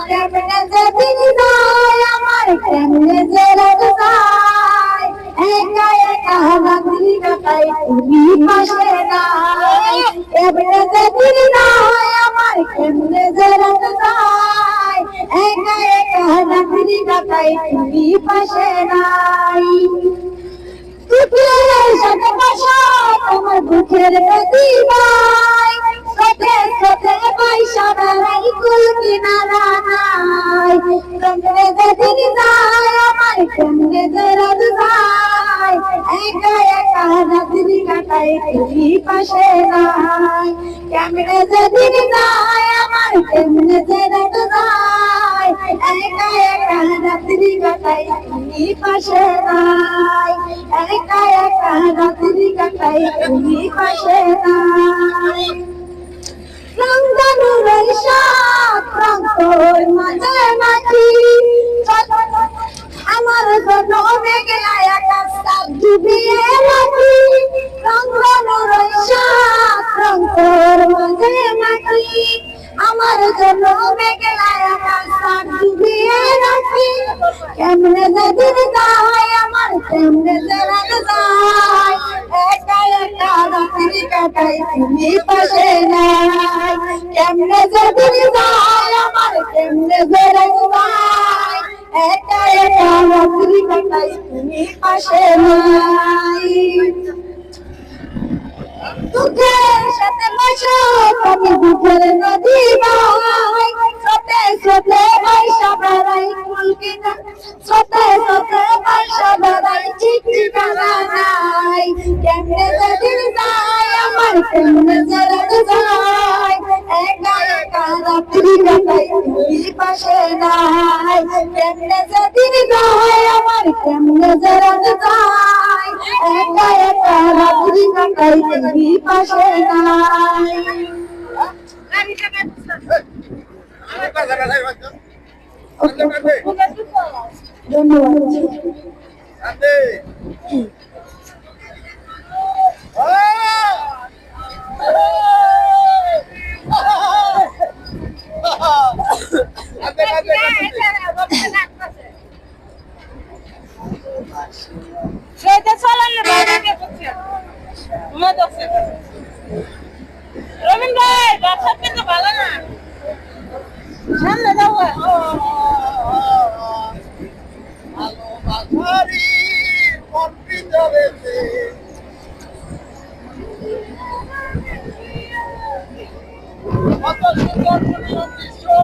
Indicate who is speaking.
Speaker 1: কেমনে যে দিন যায় আমার কেমনে যে রাত যায় একা একা রাত্রি কাটাই তুমি পাশে নাই কেমনে যে দিন যায় আমার কেমনে যে রাত যায় একা একা রাত্রি কাটাই তুমি পাশে নাই দুঃখের সাথে পাশা তোমার দুঃখের প্রতিবাই সাথে সাথে পয়সা বেড়াই কুল কিনারা নাই কেমনে যেদিন যায় আমার কেমনে যে রাত যায় একা একা রাত্রি কাটাই তুমি পাশে নাই কেমনে যেদিন যায় আমার কেমনে যে রাত যায় একা একা রাত্রি কাটাই তুমি পাশে নাই একা একা রাত্রি কাটাই তুমি পাশে নাই রংধনুর সাত রং তোর মাঝে মাঝি আমার জন্য মেঘলা আকাশ তাপ ডুবিয়ে রাখি রংধনুর সাত রং তোর মাঝে মাঝি আমার জন্য মেঘলা আকাশ তাপ ডুবিয়ে রাখি কেমনে যেদিন যায় আমার কেমনে যে রাত যায় একা একা রাত্রি কাটাই তুমি পাশে নাই কেমনে যেদিন যায় আমার কেমনে যে রাত যায় একা একা রাত্রি কাটাই তুমি পাশে নাই দুঃখের সাথে বসো তুমি দুঃখের নদী বাই সাথে সাথে পয়সা বেড়াই কুল কিনা সাথে সাথে পয়সা বেড়াই ঠিক ঠিকানা নাই কেমনে যেদিন যায় আমার কেমনে যে রাত যায় একা একা রাত্রি কাটাই তুমি পাশে নাই কেমনে যেদিন যায় আমার কেমনে যে রাত যায় একা একা রাত্রি কাটাই তুমি পাশে নাই
Speaker 2: রবিন ভাই ব্যবসা কিন্তু ভালো না সামনে যাও
Speaker 3: ভালোবাসারি কম্পিত হয়েছে কত সুন্দর